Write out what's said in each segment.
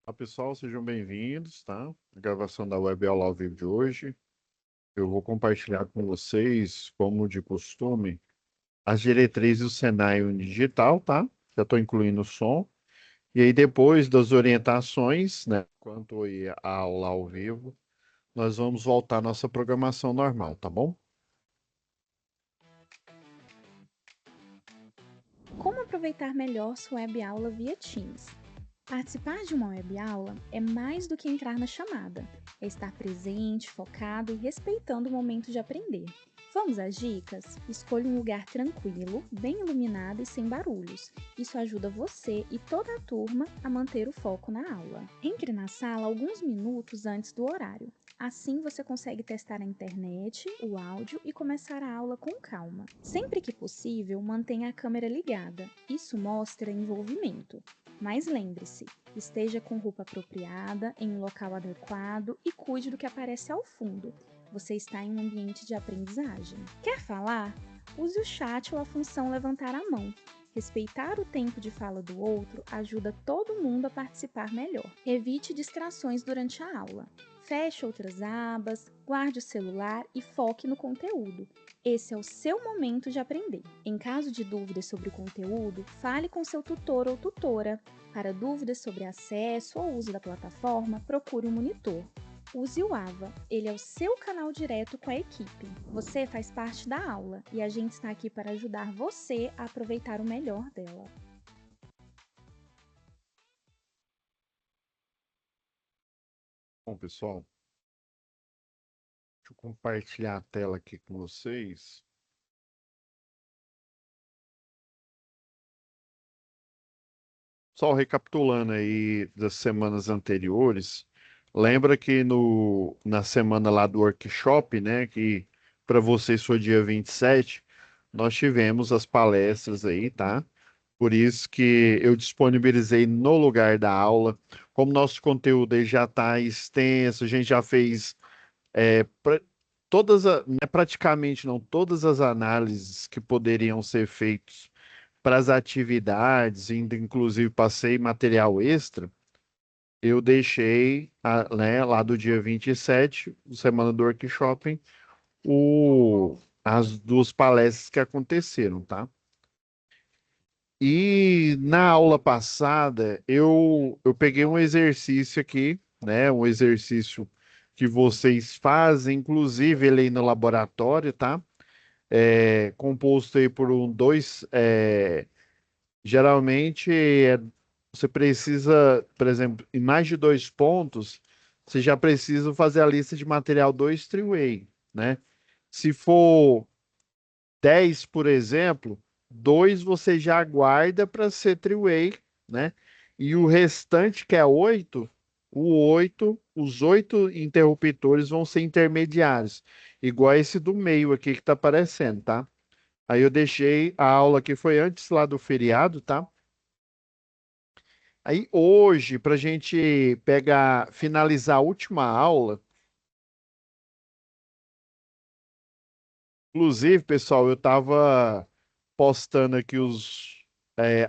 Olá, pessoal, sejam bem-vindos, tá? A gravação da web aula ao vivo de hoje. Eu vou compartilhar com vocês, como de costume, as diretrizes do Senai Digital, tá? Já estou incluindo o som. E aí, depois das orientações, né, quanto aí à aula ao vivo, nós vamos voltar à nossa programação normal, tá bom? Como aproveitar melhor sua web aula via Teams? Participar de uma web aula é mais do que entrar na chamada, é estar presente, focado e respeitando o momento de aprender. Vamos às dicas? Escolha um lugar tranquilo, bem iluminado e sem barulhos. Isso ajuda você e toda a turma a manter o foco na aula. Entre na sala alguns minutos antes do horário. Assim você consegue testar a internet, o áudio e começar a aula com calma. Sempre que possível, mantenha a câmera ligada. Isso mostra envolvimento. Mas lembre-se, esteja com roupa apropriada, em um local adequado e cuide do que aparece ao fundo. Você está em um ambiente de aprendizagem. Quer falar? Use o chat ou a função levantar a mão. Respeitar o tempo de fala do outro ajuda todo mundo a participar melhor. Evite distrações durante a aula. Feche outras abas, guarde o celular e foque no conteúdo. Esse é o seu momento de aprender. Em caso de dúvidas sobre o conteúdo, fale com seu tutor ou tutora. Para dúvidas sobre acesso ou uso da plataforma, procure um monitor. Use o AVA, ele é o seu canal direto com a equipe. Você faz parte da aula e a gente está aqui para ajudar você a aproveitar o melhor dela. Bom, pessoal, deixa eu compartilhar a tela aqui com vocês. Só recapitulando aí das semanas anteriores, lembra que na semana lá do workshop, né, que para vocês foi dia 27, nós tivemos as palestras aí, tá? Por isso que eu disponibilizei no lugar da aula. Como nosso conteúdo aí já está extenso, a gente já fez não é praticamente não, todas as análises que poderiam ser feitas para as atividades, ainda inclusive passei material extra, eu deixei, né, lá do dia 27, semana do workshop, as duas palestras que aconteceram, tá? E na aula passada, eu peguei um exercício aqui, né? Um exercício que vocês fazem, inclusive ele aí no laboratório, tá? Composto aí por geralmente você precisa, por exemplo, em mais de 2 pontos, você já precisa fazer a lista de material 2 three-way, né? Se for 10, por exemplo, 2 você já guarda para ser three-way, né? E o restante, que é 8, os 8 interruptores vão ser intermediários, igual esse do meio aqui que está aparecendo, tá? Aí eu deixei a aula que foi antes lá do feriado, tá? Aí hoje, para a gente pegar, finalizar a última aula, inclusive, pessoal, eu estava postando aqui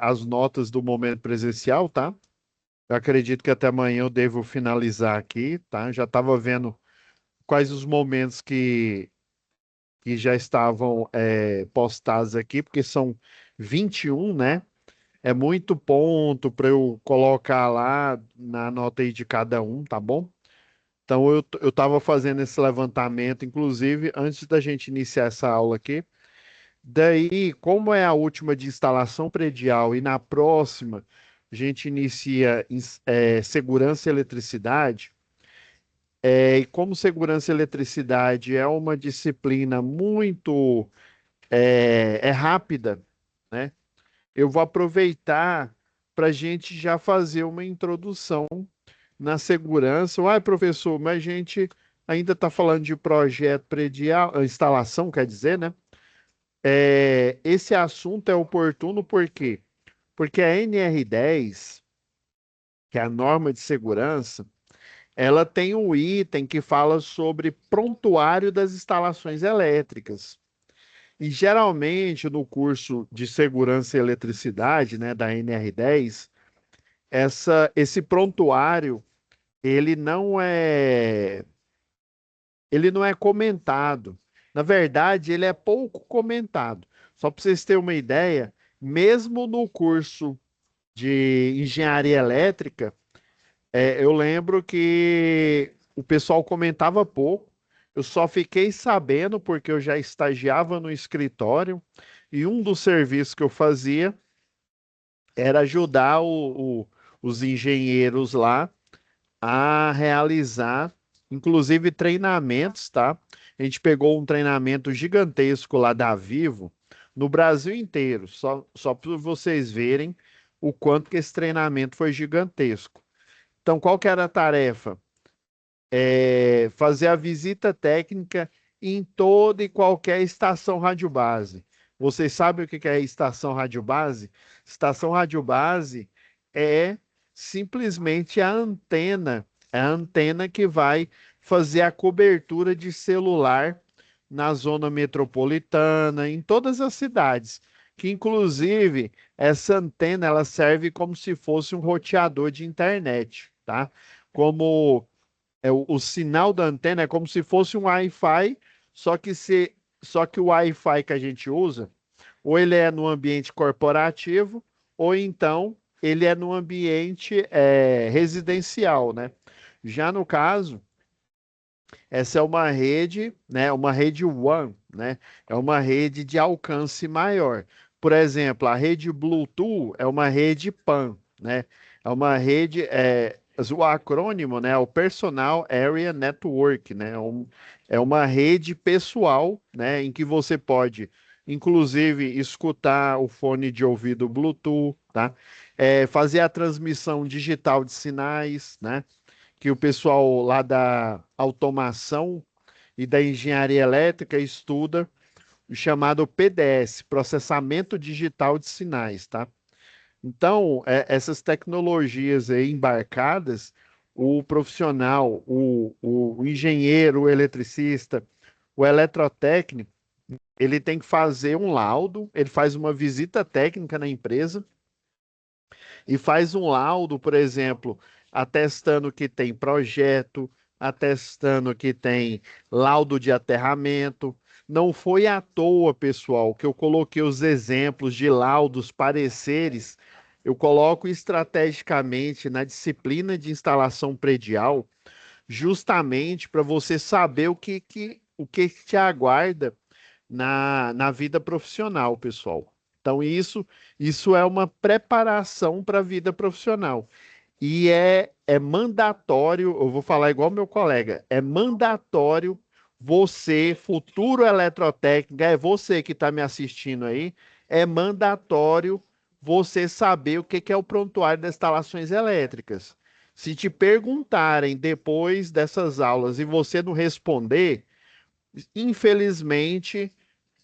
as notas do momento presencial, tá? Eu acredito que até amanhã eu devo finalizar aqui, tá? Já estava vendo quais os momentos que já estavam postados aqui, porque são 21, né? É muito ponto para eu colocar lá na nota aí de cada um, tá bom? Então eu estava fazendo esse levantamento, inclusive, antes da gente iniciar essa aula aqui. Daí, como é a última de instalação predial e na próxima a gente inicia segurança e eletricidade, e como segurança e eletricidade é uma disciplina muito rápida, né? Eu vou aproveitar para a gente já fazer uma introdução na segurança. Uai, professor, mas a gente ainda está falando de projeto predial, instalação, quer dizer, né? Esse assunto é oportuno por quê? Porque a NR10, que é a norma de segurança, ela tem um item que fala sobre prontuário das instalações elétricas. E geralmente no curso de segurança e eletricidade, né, da NR10, esse prontuário, ele não é, ele não é comentado. Na verdade, ele é pouco comentado. Só para vocês terem uma ideia, mesmo no curso de engenharia elétrica, eu lembro que o pessoal comentava pouco. Eu só fiquei sabendo porque eu já estagiava no escritório e um dos serviços que eu fazia era ajudar os engenheiros lá a realizar, inclusive treinamentos, tá? A gente pegou um treinamento gigantesco lá da Vivo, no Brasil inteiro, só para vocês verem o quanto que esse treinamento foi gigantesco. Então, qual que era a tarefa? Fazer a visita técnica em toda e qualquer estação radiobase. Vocês sabem o que que é estação radiobase? Estação radiobase é simplesmente é a antena que vai fazer a cobertura de celular na zona metropolitana, em todas as cidades, que inclusive essa antena ela serve como se fosse um roteador de internet, tá? Como o sinal da antena é como se fosse um Wi-Fi, só que só que o Wi-Fi que a gente usa, ou ele é no ambiente corporativo, ou então ele é no ambiente residencial, né? Já no caso, essa é uma rede, né? Uma rede WAN, né? É uma rede de alcance maior. Por exemplo, a rede Bluetooth é uma rede PAN, né? É uma rede, o acrônimo, né? É o Personal Area Network, né? É uma rede pessoal, né? Em que você pode, inclusive, escutar o fone de ouvido Bluetooth, tá? Fazer a transmissão digital de sinais, né? Que o pessoal lá da automação e da engenharia elétrica estuda, o chamado PDS, processamento digital de sinais, tá? Então, essas tecnologias aí embarcadas, o profissional, o engenheiro, o eletricista, o eletrotécnico, ele tem que fazer um laudo, ele faz uma visita técnica na empresa e faz um laudo, por exemplo, atestando que tem projeto, atestando que tem laudo de aterramento. Não foi à toa, pessoal, que eu coloquei os exemplos de laudos, pareceres. Eu coloco estrategicamente na disciplina de instalação predial, justamente para você saber o que te aguarda na vida profissional, pessoal. Então, isso é uma preparação para a vida profissional. E é mandatório, eu vou falar igual meu colega, é mandatório você, futuro eletrotécnico, é você que está me assistindo aí, é mandatório você saber o que que é o prontuário das instalações elétricas. Se te perguntarem depois dessas aulas e você não responder, infelizmente,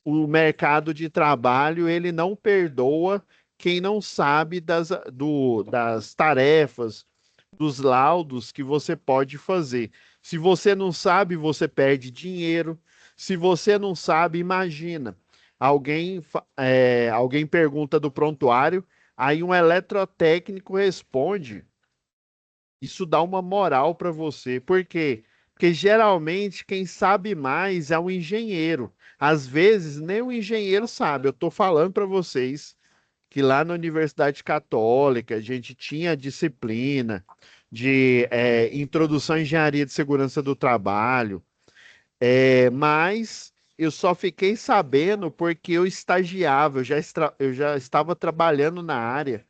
o mercado de trabalho ele não perdoa quem não sabe das tarefas, dos laudos que você pode fazer. Se você não sabe, você perde dinheiro. Se você não sabe, imagina. Alguém pergunta do prontuário, aí um eletrotécnico responde. Isso dá uma moral para você. Por quê? Porque geralmente quem sabe mais é o engenheiro. Às vezes nem o engenheiro sabe. Eu estou falando para vocês que lá na Universidade Católica a gente tinha disciplina de introdução à engenharia de segurança do trabalho, mas eu só fiquei sabendo porque eu estagiava, eu já estava trabalhando na área.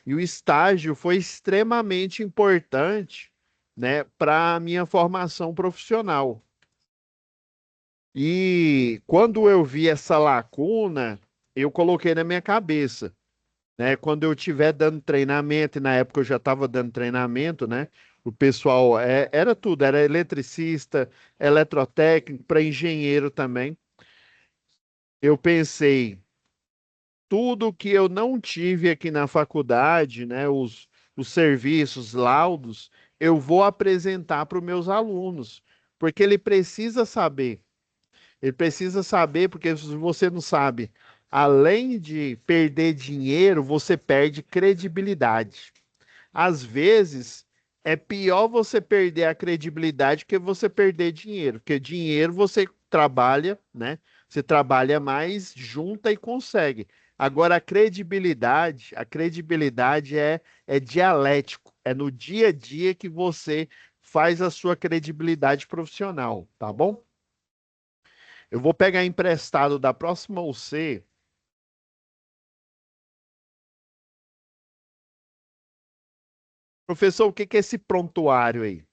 E o estágio foi extremamente importante, né, para a minha formação profissional. E quando eu vi essa lacuna, eu coloquei na minha cabeça, né, quando eu estiver dando treinamento, e na época eu já estava dando treinamento, né, o pessoal era tudo, era eletricista, eletrotécnico, para engenheiro também. Eu pensei, tudo que eu não tive aqui na faculdade, né, os serviços, laudos, eu vou apresentar para os meus alunos, porque ele precisa saber, porque se você não sabe, além de perder dinheiro, você perde credibilidade. Às vezes, é pior você perder a credibilidade que você perder dinheiro, porque dinheiro você trabalha, né? Você trabalha mais, junta e consegue. Agora, a credibilidade é dialético, é no dia a dia que você faz a sua credibilidade profissional, tá bom? Eu vou pegar emprestado da próxima UC. Professor, o que que é esse prontuário aí?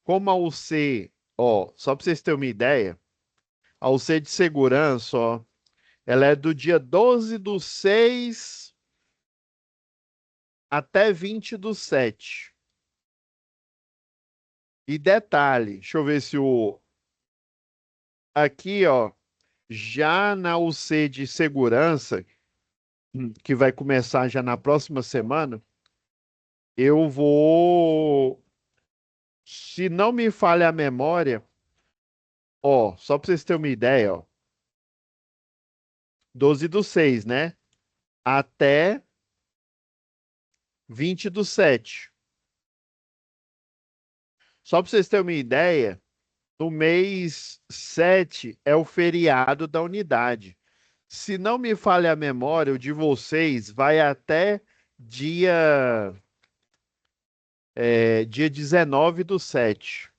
Como a UC, ó, só para vocês terem uma ideia, a UC de segurança, ó, ela é do dia 12/6 até 20/7. E detalhe, deixa eu ver se o. Aqui, ó, já na UC de segurança, que vai começar já na próxima semana, eu vou. Se não me falha a memória, ó, só para vocês terem uma ideia, ó, 12/6, né? Até 20/7. Só para vocês terem uma ideia, no mês 7 é o feriado da unidade. Se não me falha a memória, o de vocês vai até dia, dia 19/7.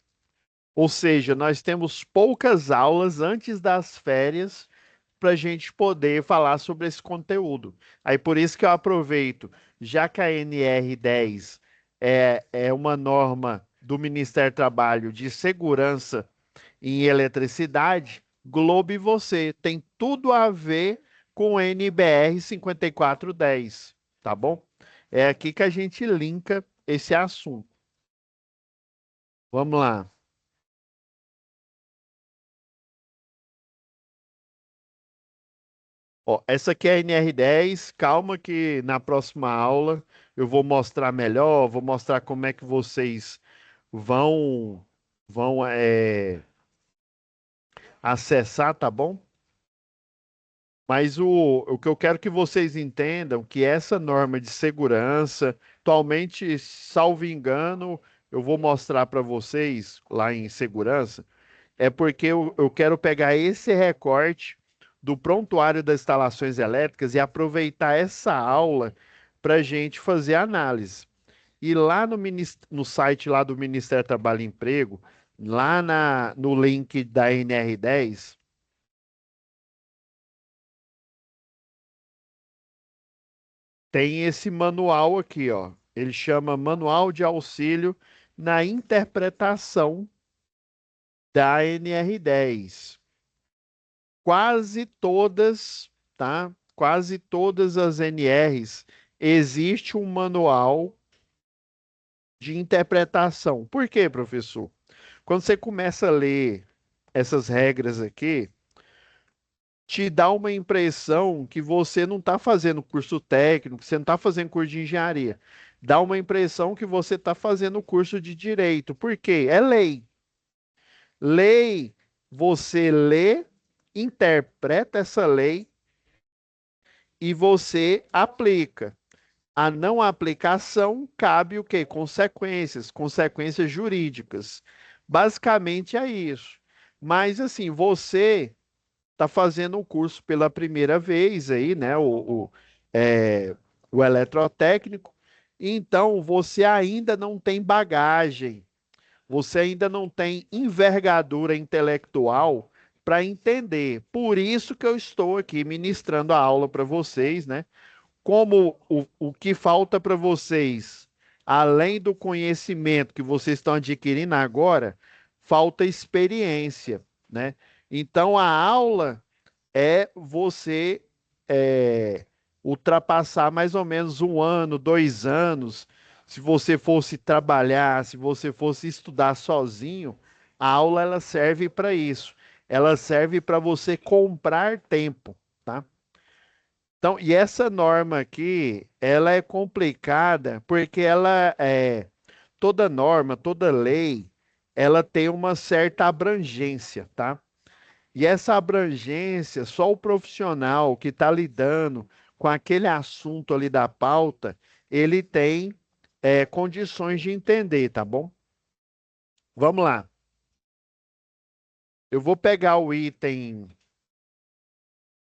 Ou seja, nós temos poucas aulas antes das férias para a gente poder falar sobre esse conteúdo. Aí por isso que eu aproveito, já que a NR10 é uma norma do Ministério do Trabalho de segurança em eletricidade, Globo e você tem tudo a ver com o NBR 5410, tá bom? É aqui que a gente linka esse assunto. Vamos lá. Ó, essa aqui é a NR10. Calma que na próxima aula eu vou mostrar melhor, vou mostrar como é que vocês vão vão acessar, tá bom? Mas o que eu quero que vocês entendam que essa norma de segurança, atualmente, salvo engano, eu vou mostrar para vocês lá em segurança, é porque eu quero pegar esse recorte do prontuário das instalações elétricas e aproveitar essa aula para a gente fazer análise. E lá no site lá do Ministério do Trabalho e Emprego, lá no link da NR10, tem esse manual aqui, ó. Ele chama Manual de Auxílio na Interpretação da NR10. Quase todas, tá? Quase todas as NRs existe um manual de interpretação. Por quê, professor? Quando você começa a ler essas regras aqui, te dá uma impressão que você não está fazendo curso técnico, que você não está fazendo curso de engenharia. Dá uma impressão que você está fazendo curso de direito. Por quê? É lei. Lei, você lê, interpreta essa lei e você aplica. A não aplicação cabe o quê? Consequências, consequências jurídicas. Basicamente é isso. Mas assim, você está fazendo um curso pela primeira vez aí, né? É, o eletrotécnico. Então, você ainda não tem bagagem, você ainda não tem envergadura intelectual para entender. Por isso que eu estou aqui ministrando a aula para vocês, né? Como o que falta para vocês, além do conhecimento que vocês estão adquirindo agora, falta experiência, né? Então, a aula é você é, ultrapassar mais ou menos 1 ano, 2 anos. Se você fosse trabalhar, se você fosse estudar sozinho, a aula ela serve para isso. Ela serve para você comprar tempo, tá? Então, e essa norma aqui, ela é complicada porque ela é toda norma, toda lei, ela tem uma certa abrangência, tá? E essa abrangência, só o profissional que está lidando com aquele assunto ali da pauta, ele tem condições de entender, tá bom? Vamos lá. Eu vou pegar o item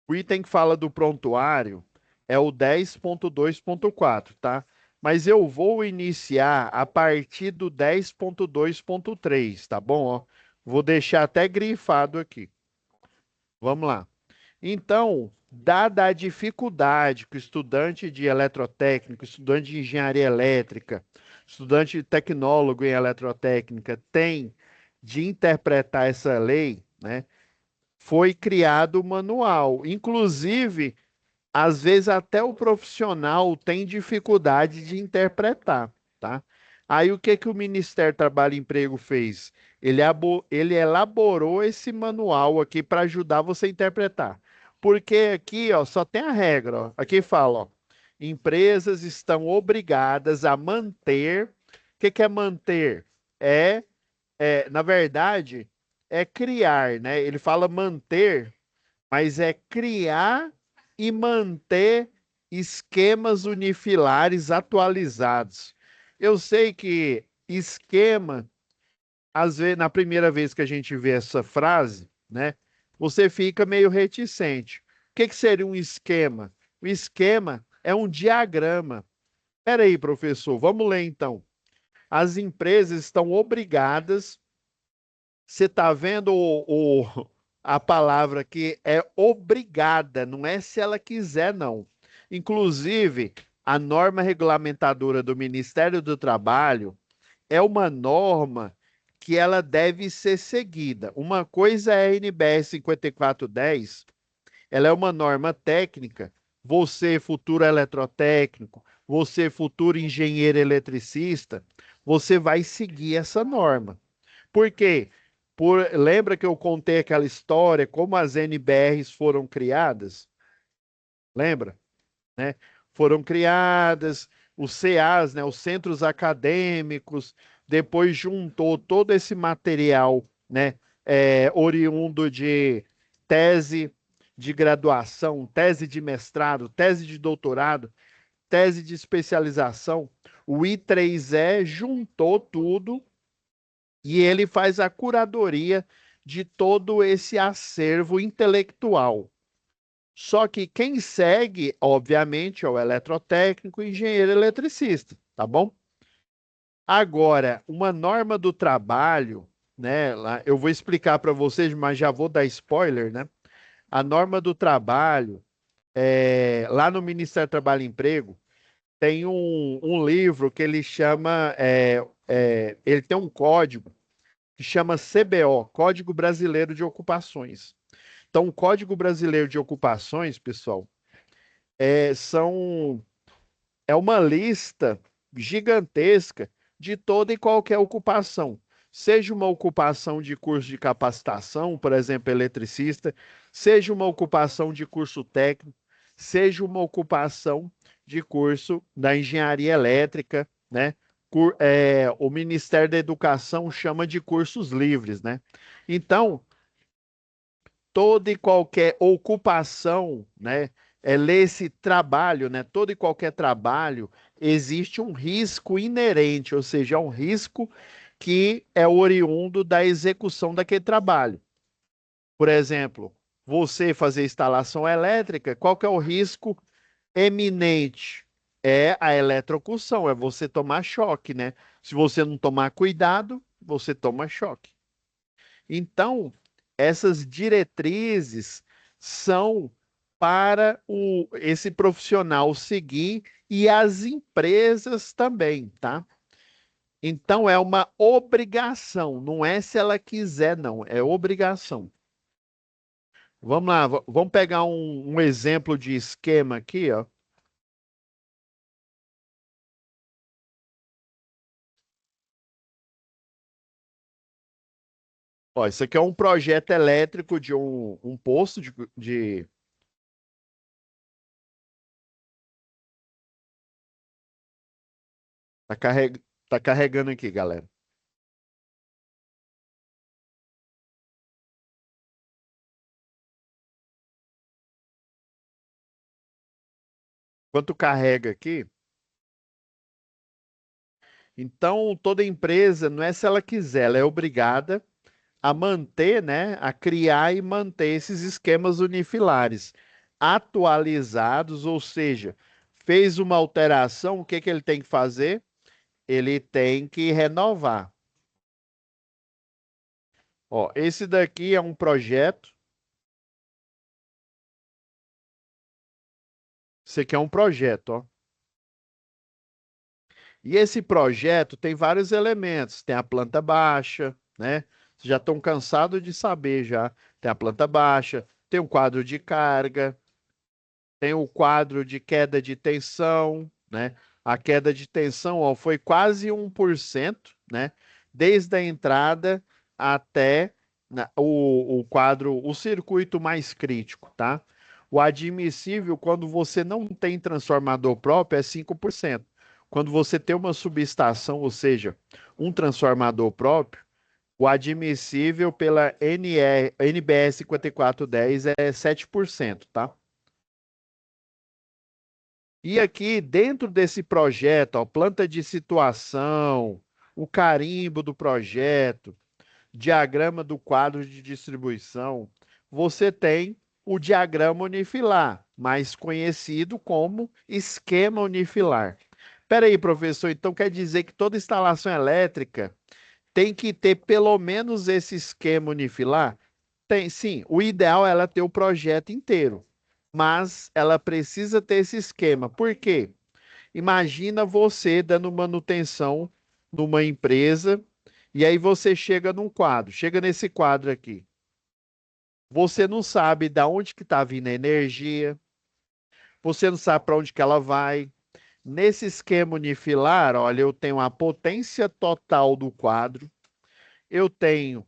que fala do prontuário é o 10.2.4, tá? Mas eu vou iniciar a partir do 10.2.3, tá bom? Ó, vou deixar até grifado aqui. Vamos lá. Então, dada a dificuldade que o estudante de eletrotécnico, estudante de engenharia elétrica, estudante de tecnólogo em eletrotécnica tem de interpretar essa lei, né? Foi criado o manual. Inclusive, às vezes até o profissional tem dificuldade de interpretar, tá? Aí o que que o Ministério do Trabalho e Emprego fez? Ele elaborou esse manual aqui para ajudar você a interpretar. Porque aqui, ó, só tem a regra, ó. Aqui fala, ó, empresas estão obrigadas a manter. O que que é manter? É, na verdade, é criar, né? Ele fala manter, mas é criar e manter esquemas unifilares atualizados. Eu sei que esquema, às vezes, na primeira vez que a gente vê essa frase, né, você fica meio reticente. O que que seria um esquema? O esquema é um diagrama. Espera aí, professor, vamos ler então. As empresas estão obrigadas. Você está vendo a palavra que é obrigada, não é se ela quiser, não. Inclusive, a norma regulamentadora do Ministério do Trabalho é uma norma que ela deve ser seguida. Uma coisa é a NBR 5410, ela é uma norma técnica. Você, futuro eletrotécnico, você, futuro engenheiro eletricista, você vai seguir essa norma. Por quê? Lembra que eu contei aquela história, como as NBRs foram criadas? Lembra? Né? Foram criadas, os CAs, né, os centros acadêmicos, depois juntou todo esse material, né, oriundo de tese de graduação, tese de mestrado, tese de doutorado, tese de especialização. O I3E juntou tudo e ele faz a curadoria de todo esse acervo intelectual. Só que quem segue, obviamente, é o eletrotécnico e engenheiro eletricista, tá bom? Agora, uma norma do trabalho, né? Eu vou explicar para vocês, mas já vou dar spoiler, né? A norma do trabalho, lá no Ministério do Trabalho e Emprego, tem um livro que ele chama, ele tem um código que chama CBO, Código Brasileiro de Ocupações. Então, o Código Brasileiro de Ocupações, pessoal, é, são, é uma lista gigantesca de toda e qualquer ocupação. Seja uma ocupação de curso de capacitação, por exemplo, eletricista, seja uma ocupação de curso técnico, seja uma ocupação de curso da engenharia elétrica, né? O Ministério da Educação chama de cursos livres, né? Então, toda e qualquer ocupação, né? Esse trabalho, né? Todo e qualquer trabalho existe um risco inerente, ou seja, é um risco que é oriundo da execução daquele trabalho. Por exemplo, você fazer instalação elétrica, qual que é o risco eminente? É a eletrocução, é você tomar choque, né? Se você não tomar cuidado, você toma choque. Então, essas diretrizes são para esse profissional seguir e as empresas também, tá? Então, é uma obrigação, não é se ela quiser, não, é obrigação. Vamos lá, vamos pegar um exemplo de esquema aqui, ó. Ó, isso aqui é um projeto elétrico de um posto tá, tá carregando aqui, galera. Quanto carrega aqui? Então, toda empresa, não é se ela quiser, ela é obrigada a manter, né, a criar e manter esses esquemas unifilares atualizados, ou seja, fez uma alteração, o que que ele tem que fazer? Ele tem que renovar. Ó, esse daqui é um projeto. Esse aqui é um projeto, ó. E esse projeto tem vários elementos. Tem a planta baixa, né? Vocês já estão cansados de saber já. Tem a planta baixa, tem um quadro de carga, tem o quadro de queda de tensão, né? A queda de tensão, ó, foi quase 1%, né? Desde a entrada até o quadro, o circuito mais crítico, tá? O admissível, quando você não tem transformador próprio, é 5%. Quando você tem uma subestação, ou seja, um transformador próprio, o admissível pela NBR 5410 é 7%, tá? E aqui, dentro desse projeto, ó, planta de situação, o carimbo do projeto, diagrama do quadro de distribuição, você tem o diagrama unifilar, mais conhecido como esquema unifilar. Espera aí, professor, então quer dizer que toda instalação elétrica tem que ter pelo menos esse esquema unifilar? Tem, sim. O ideal é ela ter o projeto inteiro, mas ela precisa ter esse esquema. Por quê? Imagina você dando manutenção numa empresa e aí você chega num quadro, chega nesse quadro aqui. Você não sabe da onde que está vindo a energia, você não sabe para onde que ela vai. Nesse esquema unifilar, olha, eu tenho a potência total do quadro, eu tenho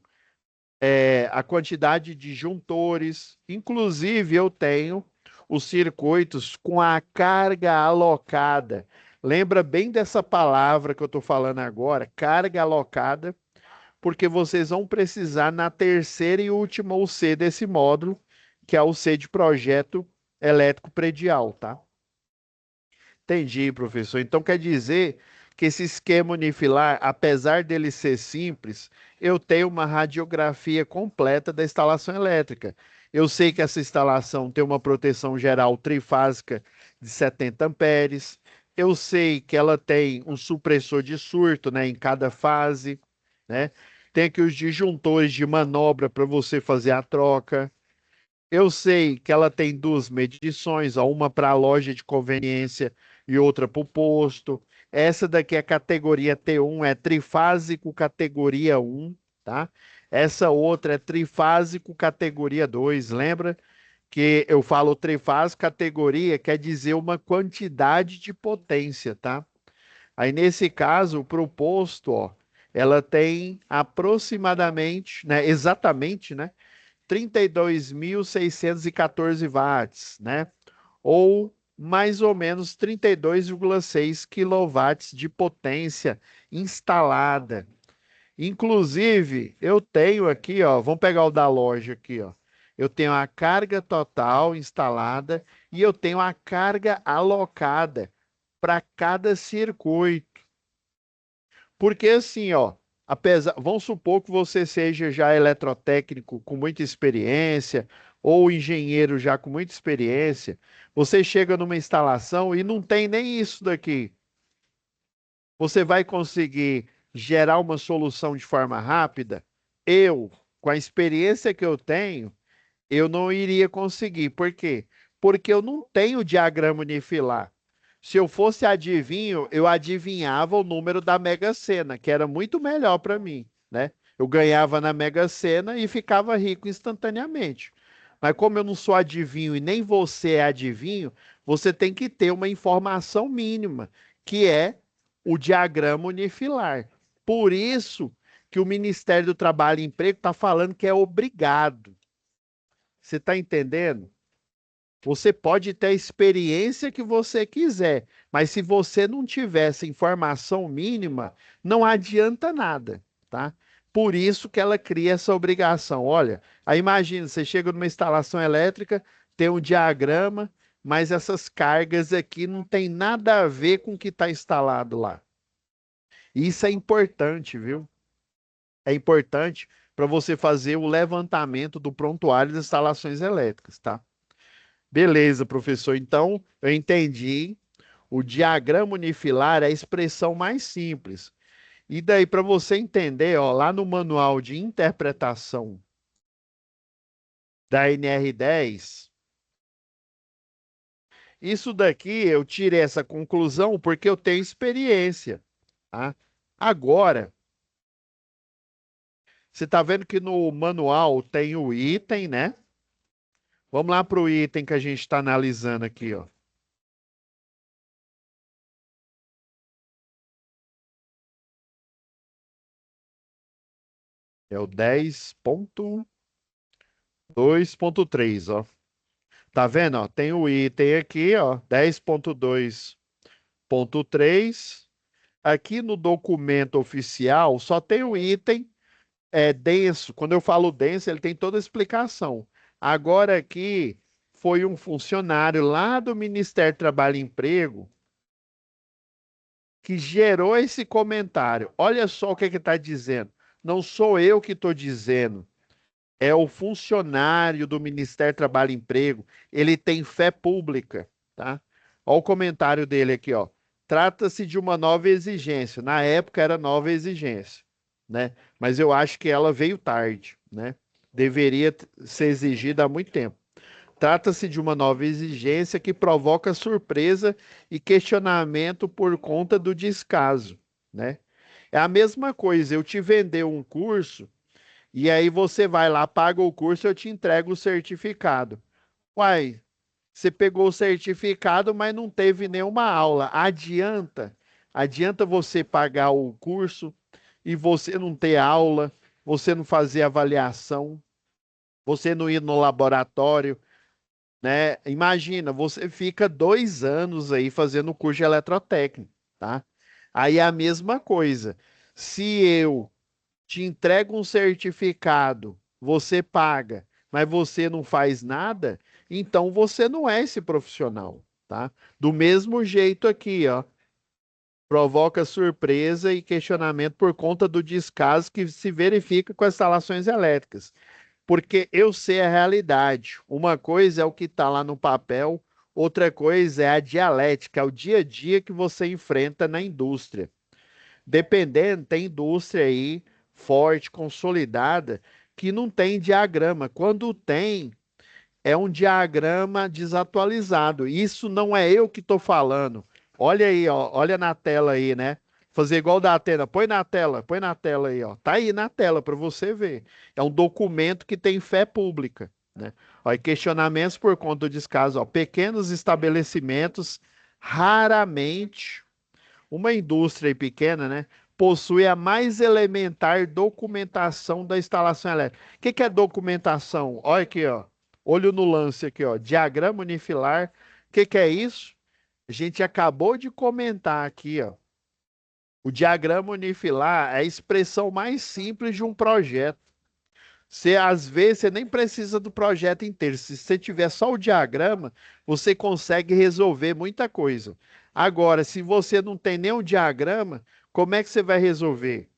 a quantidade de juntores, inclusive eu tenho os circuitos com a carga alocada. Lembra bem dessa palavra que eu estou falando agora, carga alocada, porque vocês vão precisar na terceira e última UC desse módulo, que é a UC de projeto elétrico predial, tá? Entendi, professor. Então quer dizer que esse esquema unifilar, apesar dele ser simples, eu tenho uma radiografia completa da instalação elétrica. Eu sei que essa instalação tem uma proteção geral trifásica de 70 amperes. Eu sei que ela tem um supressor de surto, né, em cada fase, né? Tem aqui os disjuntores de manobra para você fazer a troca. Eu sei que ela tem duas medições, ó, uma para a loja de conveniência e outra para o posto. Essa daqui é a categoria T1, é trifásico categoria 1, tá? Essa outra é trifásico categoria 2. Lembra que eu falo trifásico categoria, quer dizer uma quantidade de potência, tá? Aí nesse caso, para o posto, ó, ela tem aproximadamente, né, exatamente, né? 32.614 watts, né? Ou mais ou menos 32,6 quilowatts de potência instalada. Inclusive, eu tenho aqui, ó, vamos pegar o da loja aqui, ó. Eu tenho a carga total instalada e eu tenho a carga alocada para cada circuito. Porque assim, ó, apesar, vamos supor que você seja já eletrotécnico com muita experiência ou engenheiro já com muita experiência, você chega numa instalação e não tem nem isso daqui. Você vai conseguir gerar uma solução de forma rápida? Eu, com a experiência que eu tenho, eu não iria conseguir. Por quê? Porque eu não tenho diagrama unifilar. Se eu fosse adivinho, eu adivinhava o número da Mega Sena, que era muito melhor para mim, né? Eu ganhava na Mega Sena e ficava rico instantaneamente. Mas como eu não sou adivinho e nem você é adivinho, você tem que ter uma informação mínima, que é o diagrama unifilar. Por isso que o Ministério do Trabalho e Emprego está falando que é obrigado. Você está entendendo? Você pode ter a experiência que você quiser, mas se você não tiver essa informação mínima, não adianta nada, tá? Por isso que ela cria essa obrigação. Olha, aí imagina, você chega numa instalação elétrica, tem um diagrama, mas essas cargas aqui não tem nada a ver com o que está instalado lá. Isso é importante, viu? É importante para você fazer o levantamento do prontuário das instalações elétricas, tá? Beleza, professor. Então, eu entendi. O diagrama unifilar é a expressão mais simples. E daí, para você entender, ó, lá no manual de interpretação da NR10, isso daqui eu tirei essa conclusão porque eu tenho experiência, tá? Agora, você está vendo que no manual tem o item, né? Vamos lá para o item que a gente está analisando aqui, ó. É o 10.2.3, ó. Tá vendo, ó? Tem o item aqui, ó, 10.2.3. Aqui no documento oficial só tem o item denso. Quando eu falo denso, ele tem toda a explicação. Agora aqui foi um funcionário lá do Ministério do Trabalho e Emprego que gerou esse comentário. Olha só o que que está dizendo. Não sou eu que estou dizendo. É o funcionário do Ministério do Trabalho e Emprego. Ele tem fé pública, tá? Olha o comentário dele aqui, ó. Trata-se de uma nova exigência. Na época era nova exigência, né? Mas eu acho que ela veio tarde, né? Deveria ser exigida há muito tempo. Trata-se de uma nova exigência que provoca surpresa e questionamento por conta do descaso, né? É a mesma coisa, eu te vender um curso e aí você vai lá, paga o curso, eu te entrego o certificado. Uai, você pegou o certificado, mas não teve nenhuma aula. Adianta você pagar o curso e você não ter aula, você não fazer avaliação, você não ir no laboratório, né? Imagina, você fica 2 anos aí fazendo curso de eletrotécnica, tá? Aí é a mesma coisa. Se eu te entrega um certificado, você paga, mas você não faz nada, então você não é esse profissional, tá? Do mesmo jeito aqui, ó, provoca surpresa e questionamento por conta do descaso que se verifica com as instalações elétricas. Porque eu sei a realidade. Uma coisa é o que está lá no papel, outra coisa é a dialética, é o dia a dia que você enfrenta na indústria. Dependendo, tem indústria aí forte, consolidada, que não tem diagrama. Quando tem, é um diagrama desatualizado. Isso não é eu que estou falando. Olha aí, ó, olha na tela aí, né? Fazer igual da Atena. Põe na tela aí, ó. Tá aí na tela para você ver. É um documento que tem fé pública, né? Ó, e questionamentos por conta do descaso, ó. Pequenos estabelecimentos raramente uma indústria pequena, né, possui a mais elementar documentação da instalação elétrica. O que que é documentação? Olha aqui, ó. Olho no lance aqui, ó. Diagrama unifilar. O que que é isso? A gente acabou de comentar aqui, ó. O diagrama unifilar é a expressão mais simples de um projeto. Você, às vezes, você nem precisa do projeto inteiro. Se você tiver só o diagrama, você consegue resolver muita coisa. Agora, se você não tem nenhum diagrama, como é que você vai resolver,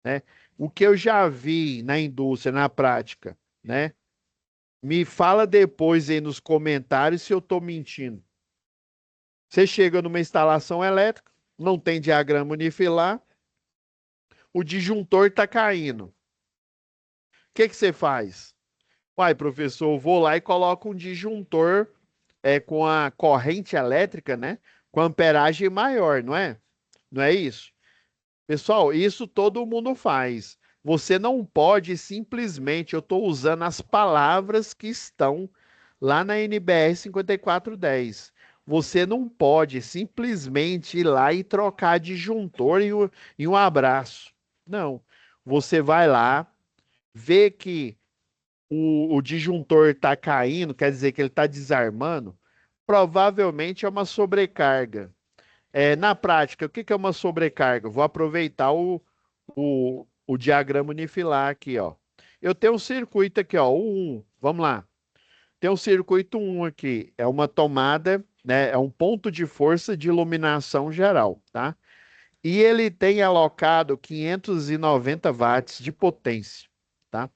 né? O que eu já vi na indústria, na prática, né? Me fala depois aí nos comentários se eu estou mentindo. Você chega numa instalação elétrica, não tem diagrama unifilar, o disjuntor está caindo. O que que você faz? Uai, professor, eu vou lá e coloco um disjuntor com a corrente elétrica, né? Com amperagem maior, não é? Não é isso? Pessoal, isso todo mundo faz. Você não pode simplesmente, eu estou usando as palavras que estão lá na NBR 5410. Você não pode simplesmente ir lá e trocar disjuntor em um abraço. Não. Você vai lá, vê que o disjuntor está caindo, quer dizer que ele está desarmando, provavelmente é uma sobrecarga. Na prática, o que que é uma sobrecarga? Vou aproveitar o diagrama unifilar aqui, ó. Eu tenho um circuito aqui, ó, o 1. Vamos lá. Tem o circuito 1 aqui, é uma tomada, né, é um ponto de força de iluminação geral, tá? E ele tem alocado 590 watts de potência, tá?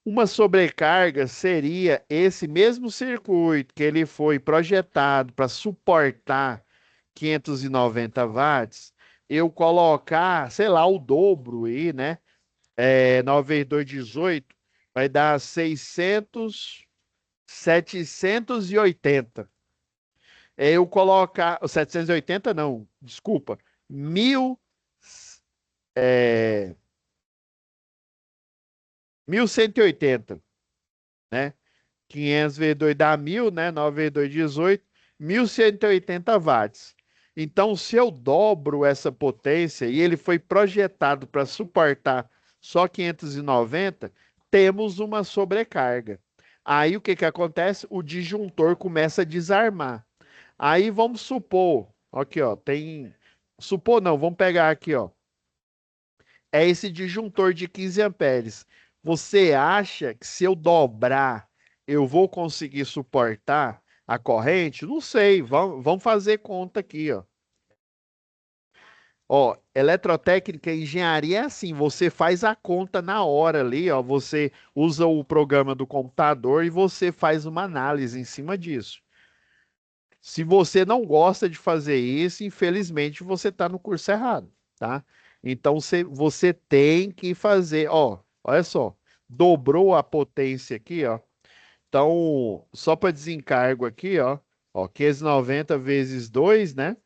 Uma sobrecarga seria esse mesmo circuito que ele foi projetado para suportar 590 watts, eu colocar, sei lá, o dobro aí, né? 9 vezes 2, 18, vai dar 600, 780. Eu colocar, 780 não, desculpa, 1000, é, 1180, né? 500 vezes 2 dá 1000, né? 9 vezes 2, 18. 1180 watts. Então, se eu dobro essa potência e ele foi projetado para suportar só 590, temos uma sobrecarga. Aí o que que acontece? O disjuntor começa a desarmar. Aí vamos supor, aqui ó, tem. Supor não, vamos pegar aqui ó. É esse disjuntor de 15 amperes. Você acha que se eu dobrar, eu vou conseguir suportar a corrente? Não sei, vamos fazer conta aqui, ó. Ó, eletrotécnica e engenharia é assim, você faz a conta na hora ali, ó, você usa o programa do computador e você faz uma análise em cima disso. Se você não gosta de fazer isso, infelizmente você está no curso errado, tá? Então você tem que fazer, ó, olha só, dobrou a potência aqui, ó. Então, só para desencargo aqui, ó, 590 vezes 2, né?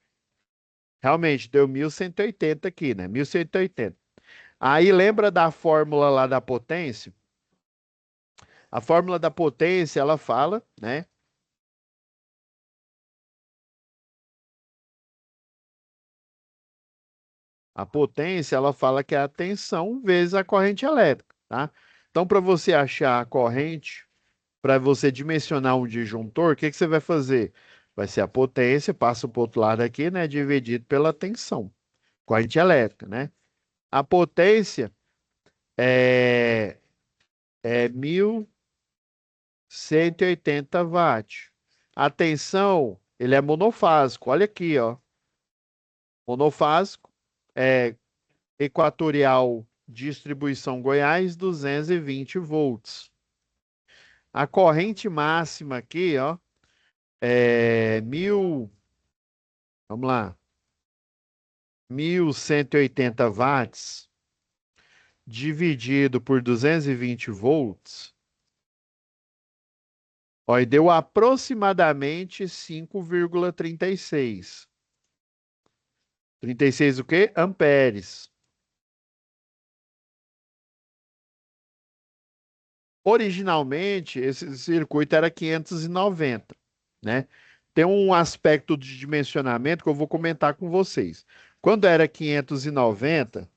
Realmente deu 1180 aqui, né? 1180. Aí lembra da fórmula lá da potência? A fórmula da potência, ela fala, né? A potência, ela fala que é a tensão vezes a corrente elétrica, tá? Então, para você achar a corrente, para você dimensionar um disjuntor, o que que você vai fazer? Vai ser a potência, passa para o outro lado aqui, né? Dividido pela tensão, corrente elétrica, né? A potência é, é 1180 watts. A tensão, ele é monofásico. Olha aqui, ó. Monofásico. É Equatorial Distribuição Goiás, 220 volts. A corrente máxima aqui, ó, é 1000, vamos lá, 1180 watts dividido por 220 volts, ó, e deu aproximadamente 5,36. 36 o quê? Amperes. Originalmente, esse circuito era 590, né? Tem um aspecto de dimensionamento que eu vou comentar com vocês. Quando era 590,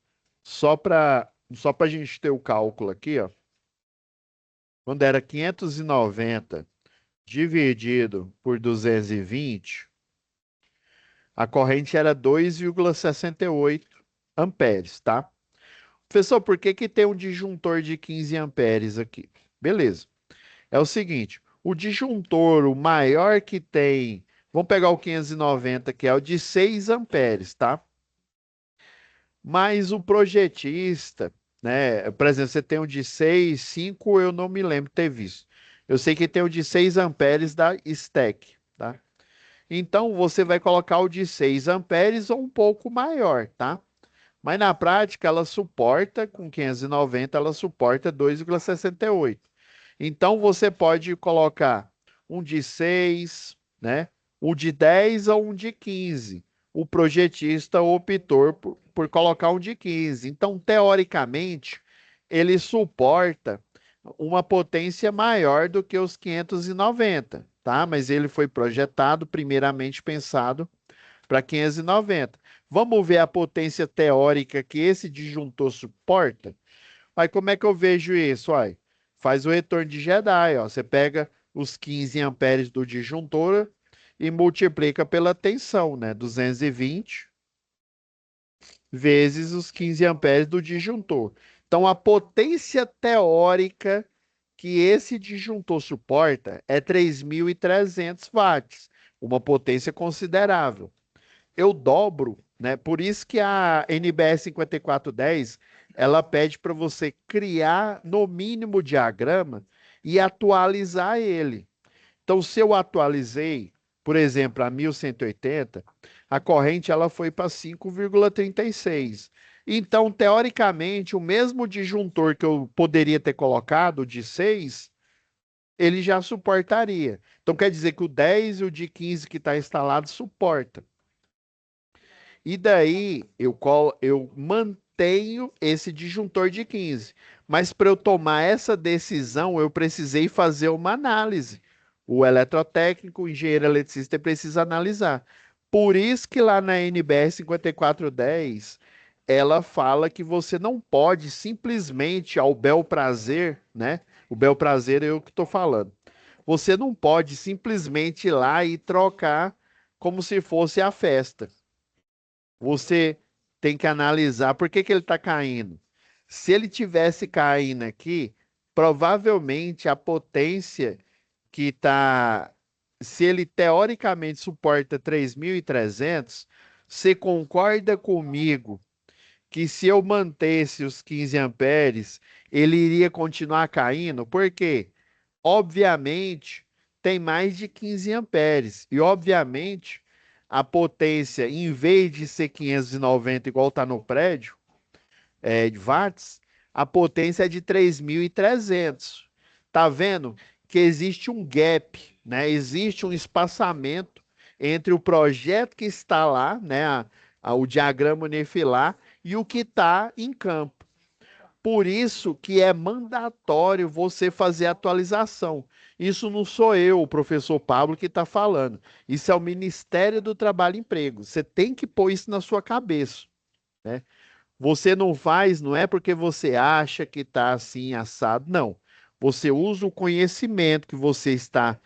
só para a gente ter o cálculo aqui, ó. Quando era 590 dividido por 220, a corrente era 2,68 amperes, tá? Professor, por que que tem um disjuntor de 15 amperes aqui? Beleza. É o seguinte, o disjuntor, o maior que tem, vamos pegar o 590, que é o de 6 amperes, tá? Mas o projetista, né? Por exemplo, você tem o de 6, 5, eu não me lembro de ter visto. Eu sei que tem o de 6 amperes da Stack, tá? Então, você vai colocar o de 6 amperes ou um pouco maior, tá? Mas na prática, ela suporta, com 590, ela suporta 2,68. Então, você pode colocar um de 6, né? Um de 10 ou um de 15. O projetista optou por colocar um de 15. Então, teoricamente, ele suporta uma potência maior do que os 590, tá? Mas ele foi projetado, primeiramente pensado para 590. Vamos ver a potência teórica que esse disjuntor suporta? Aí como é que eu vejo isso? Aí, faz o retorno de Jedi, ó. Você pega os 15 amperes do disjuntor e multiplica pela tensão, né? 220 vezes os 15 amperes do disjuntor. Então, a potência teórica que esse disjuntor suporta é 3.300 watts, uma potência considerável. Eu dobro, né? Por isso que a NBR 5410 ela pede para você criar no mínimo o diagrama e atualizar ele. Então, se eu atualizei, por exemplo, a 1180, a corrente ela foi para 5,36. Então, teoricamente, o mesmo disjuntor que eu poderia ter colocado, de 6, ele já suportaria. Então, quer dizer que o 10 e o de 15 que está instalado suporta. E daí eu mantenho esse disjuntor de 15. Mas para eu tomar essa decisão, eu precisei fazer uma análise. O eletrotécnico, o engenheiro eletricista precisa analisar. Por isso que lá na NBR 5410, ela fala que você não pode simplesmente ao bel prazer, né? O bel prazer é eu que estou falando. Você não pode simplesmente ir lá e trocar como se fosse a festa. Você tem que analisar por que que ele está caindo. Se ele tivesse caindo aqui, provavelmente a potência que está. Se ele teoricamente suporta 3.300, você concorda comigo que se eu mantesse os 15 amperes, ele iria continuar caindo? Por quê? Obviamente, tem mais de 15 amperes. E, obviamente, a potência, em vez de ser 590 igual está no prédio, de watts, a potência é de 3.300. Tá vendo que existe um gap, né? Existe um espaçamento entre o projeto que está lá, né? O diagrama unifilar, e o que está em campo. Por isso que é mandatório você fazer atualização. Isso não sou eu, o professor Pablo, que está falando. Isso é o Ministério do Trabalho e Emprego. Você tem que pôr isso na sua cabeça, né? Você não faz, não é porque você acha que está assim assado, não. Você usa o conhecimento que você está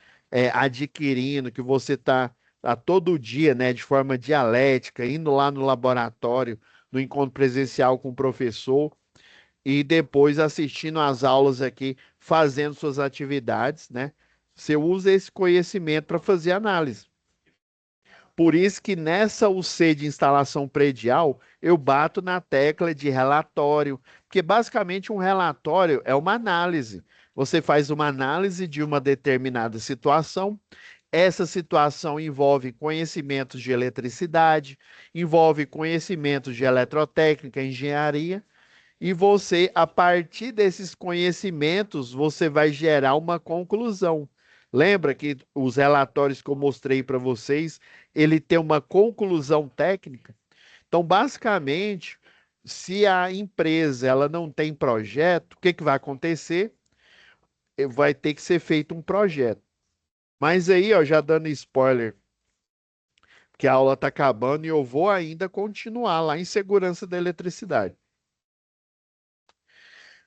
adquirindo, que você está a todo dia, né, de forma dialética, indo lá no laboratório, no encontro presencial com o professor e depois assistindo às aulas aqui, fazendo suas atividades, né? Você usa esse conhecimento para fazer análise. Por isso que nessa UC de instalação predial, eu bato na tecla de relatório, porque basicamente um relatório é uma análise. Você faz uma análise de uma determinada situação. Essa situação envolve conhecimentos de eletricidade, envolve conhecimentos de eletrotécnica, engenharia, e você, a partir desses conhecimentos, você vai gerar uma conclusão. Lembra que os relatórios que eu mostrei para vocês, ele tem uma conclusão técnica? Então, basicamente, se a empresa ela não tem projeto, o que que vai acontecer? Vai ter que ser feito um projeto. Mas aí, ó, já dando spoiler, que a aula está acabando e eu vou ainda continuar lá em segurança da eletricidade.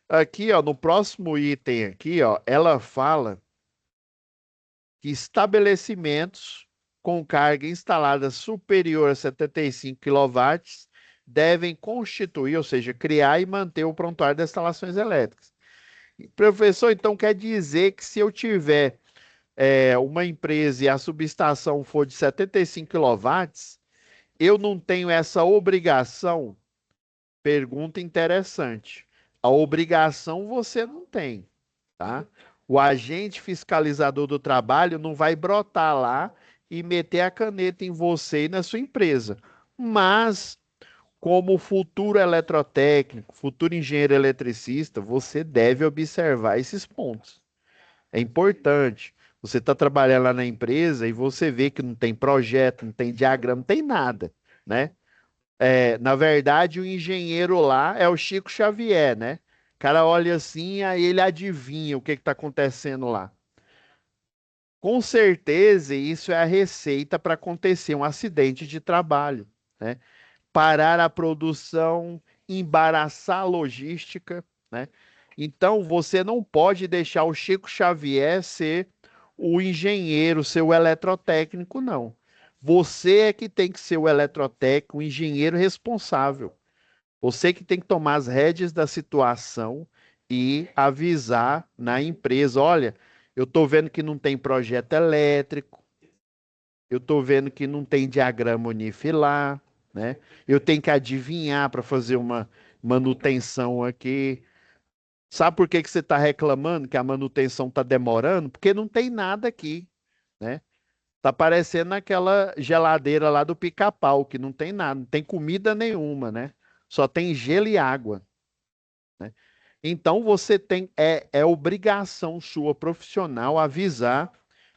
Aqui, ó, no próximo item aqui, ó, ela fala que estabelecimentos com carga instalada superior a 75 quilowatts devem constituir, ou seja, criar e manter o prontuário das instalações elétricas. Professor, então quer dizer que se eu tiver uma empresa e a subestação for de 75 quilowatts, eu não tenho essa obrigação? Pergunta interessante. A obrigação você não tem, tá? O agente fiscalizador do trabalho não vai brotar lá e meter a caneta em você e na sua empresa. Mas, como futuro eletrotécnico, futuro engenheiro eletricista, você deve observar esses pontos. É importante. Você está trabalhando lá na empresa e você vê que não tem projeto, não tem diagrama, não tem nada, né? Na verdade, o engenheiro lá é o Chico Xavier, né? O cara olha assim, aí ele adivinha o que está acontecendo lá. Com certeza, isso é a receita para acontecer um acidente de trabalho, né? Parar a produção, embaraçar a logística, né? Então, você não pode deixar o Chico Xavier ser o engenheiro, ser o eletrotécnico, não. Você é que tem que ser o eletrotécnico, o engenheiro responsável. Você que tem que tomar as rédeas da situação e avisar na empresa, olha, eu estou vendo que não tem projeto elétrico, eu estou vendo que não tem diagrama unifilar, né? Eu tenho que adivinhar para fazer uma manutenção aqui. Sabe por que que você está reclamando que a manutenção está demorando? Porque não tem nada aqui, né? Tá parecendo aquela geladeira lá do Pica-Pau, que não tem nada, não tem comida nenhuma, né? Só tem gelo e água, né? Então você tem, é obrigação sua profissional avisar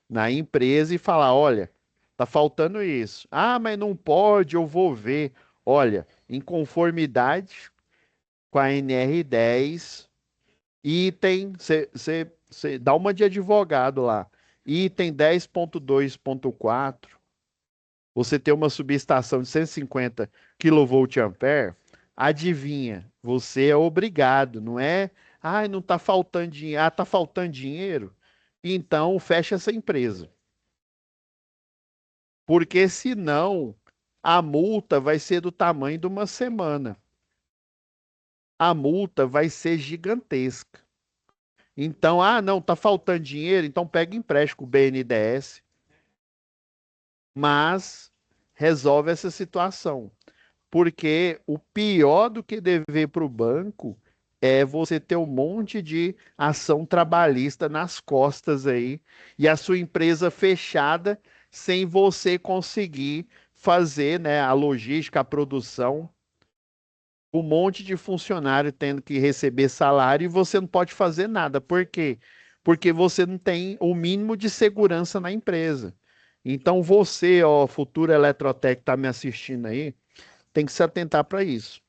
na empresa e falar, olha, tá faltando isso. Ah, mas não pode, eu vou ver. Olha, em conformidade com a NR10, item, você dá uma de advogado lá. Item 10.2.4, você tem uma subestação de 150 kVA, adivinha, você é obrigado, não é? Ah, não está faltando dinheiro. Ah, está faltando dinheiro? Então fecha essa empresa. Porque senão a multa vai ser do tamanho de uma semana. A multa vai ser gigantesca. Então, ah, não, está faltando dinheiro, então pega empréstimo com o BNDES, mas resolve essa situação. Porque o pior do que dever para o banco é você ter um monte de ação trabalhista nas costas aí e a sua empresa fechada sem você conseguir fazer, né, a logística, a produção, um monte de funcionário tendo que receber salário e você não pode fazer nada. Por quê? Porque você não tem o mínimo de segurança na empresa. Então você, ó, futuro Eletrotec que está me assistindo aí, tem que se atentar para isso,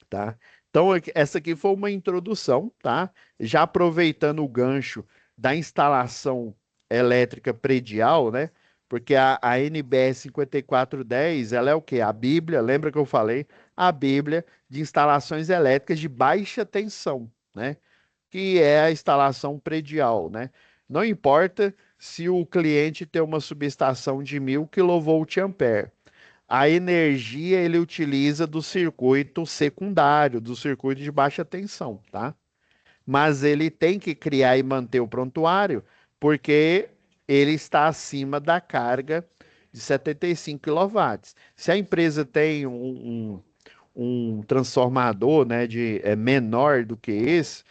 tá? Então, essa aqui foi uma introdução, tá? Já aproveitando o gancho da instalação elétrica predial, né? Porque a NBS 5410, ela é o quê? A Bíblia, lembra que eu falei? A Bíblia de instalações elétricas de baixa tensão, né? Que é a instalação predial, né? Não importa se o cliente tem uma subestação de 1000 kVA, a energia ele utiliza do circuito secundário, do circuito de baixa tensão, tá? Mas ele tem que criar e manter o prontuário porque ele está acima da carga de 75 kW. Se a empresa tem um transformador, né, menor do que esse,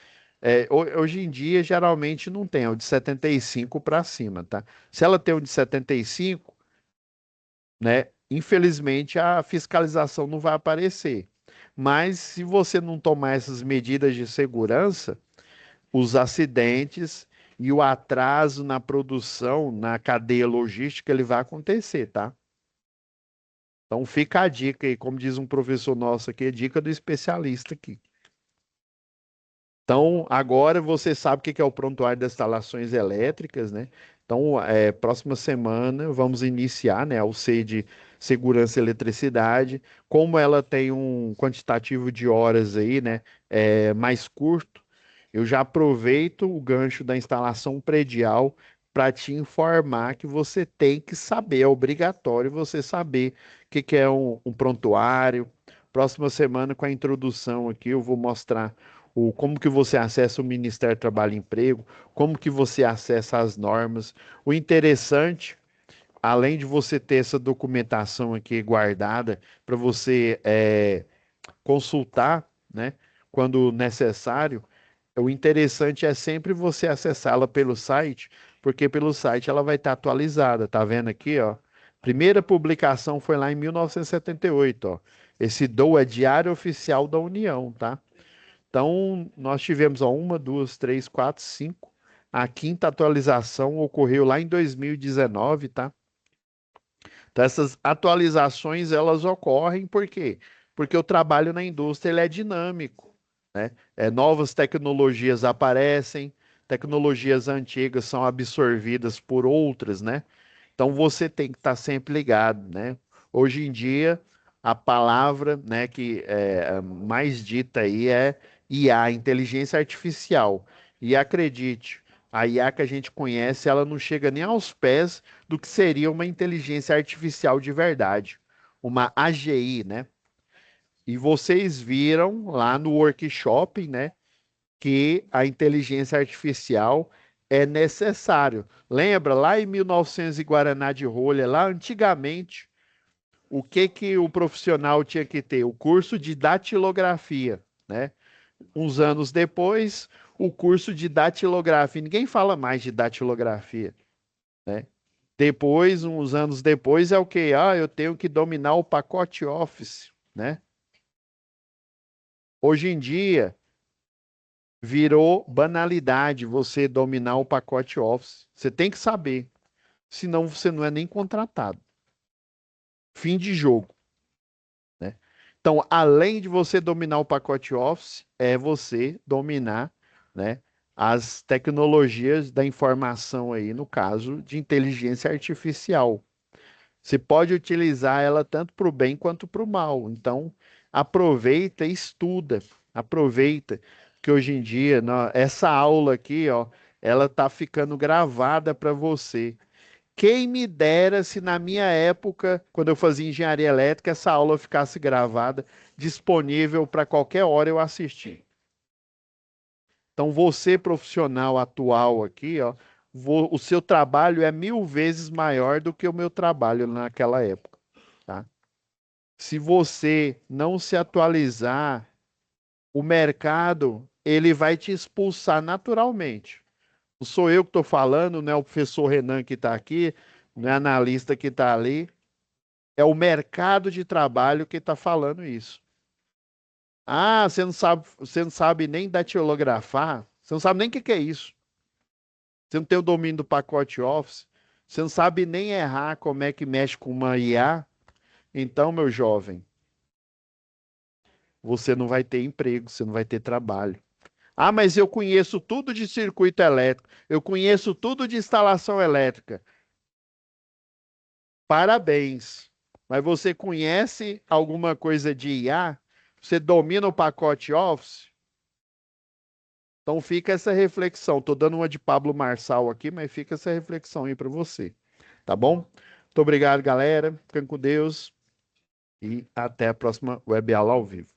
hoje em dia geralmente não tem, é o de 75 para cima, tá? Se ela tem o de 75, né? Infelizmente, a fiscalização não vai aparecer. Mas se você não tomar essas medidas de segurança, os acidentes e o atraso na produção, na cadeia logística, ele vai acontecer, tá? Então fica a dica aí, como diz um professor nosso aqui, a dica do especialista aqui. Então, agora você sabe o que é o prontuário das instalações elétricas, né? Então, próxima semana vamos iniciar, né, o C de segurança e eletricidade. Como ela tem um quantitativo de horas aí, né, mais curto, eu já aproveito o gancho da instalação predial para te informar que você tem que saber, é obrigatório você saber o que é um prontuário. Próxima semana, com a introdução aqui, eu vou mostrar como que você acessa o Ministério do Trabalho e Emprego, como que você acessa as normas. O interessante, além de você ter essa documentação aqui guardada para você consultar, né, quando necessário, o interessante é sempre você acessá-la pelo site, porque pelo site ela vai estar atualizada. Tá vendo aqui, ó? Primeira publicação foi lá em 1978, ó. Esse DOU é Diário Oficial da União, tá? Então, nós tivemos ó, uma, duas, três, quatro, cinco. A quinta atualização ocorreu lá em 2019, tá? Então, essas atualizações, elas ocorrem por quê? Porque o trabalho na indústria ele é dinâmico, né? Novas tecnologias aparecem, tecnologias antigas são absorvidas por outras, né? Então, você tem que estar sempre ligado, né? Hoje em dia, a palavra, né, que é mais dita aí é IA, inteligência artificial. E acredite, a IA que a gente conhece, ela não chega nem aos pés do que seria uma inteligência artificial de verdade, uma AGI, né? E vocês viram lá no workshop, né? que a inteligência artificial é necessário. Lembra, lá em 1900 e Guaraná de rolha, lá antigamente, o que que o profissional tinha que ter? O curso de datilografia, né? Uns anos depois, o curso de datilografia. Ninguém fala mais de datilografia, né? Depois, uns anos depois, é o que? Ah, eu tenho que dominar o pacote Office, né? Hoje em dia, virou banalidade você dominar o pacote Office. Você tem que saber, senão você não é nem contratado. Fim de jogo, né? Então, além de você dominar o pacote Office, é você dominar, né, as tecnologias da informação aí, no caso de inteligência artificial. Você pode utilizar ela tanto para o bem quanto para o mal. Então, aproveita e estuda. Aproveita que hoje em dia, essa aula aqui, ó, ela tá ficando gravada para você. Quem me dera se na minha época, quando eu fazia engenharia elétrica, essa aula ficasse gravada, disponível para qualquer hora eu assistir. Então, você profissional atual aqui, ó, o seu trabalho é 1000 vezes maior do que o meu trabalho naquela época, tá? Se você não se atualizar, o mercado ele vai te expulsar naturalmente. Não sou eu que estou falando, não é o professor Renan que está aqui, não é analista que está ali, é o mercado de trabalho que está falando isso. Ah, você não sabe nem datilografar, você não sabe nem o que que é isso. Você não tem o domínio do pacote Office, você não sabe nem errar como é que mexe com uma IA. Então, meu jovem, você não vai ter emprego, você não vai ter trabalho. Ah, mas eu conheço tudo de circuito elétrico, eu conheço tudo de instalação elétrica. Parabéns. Mas você conhece alguma coisa de IA? Você domina o pacote Office? Então fica essa reflexão. Estou dando uma de Pablo Marçal aqui, mas fica essa reflexão aí para você. Tá bom? Muito obrigado, galera. Fiquem com Deus e até a próxima web aula ao vivo.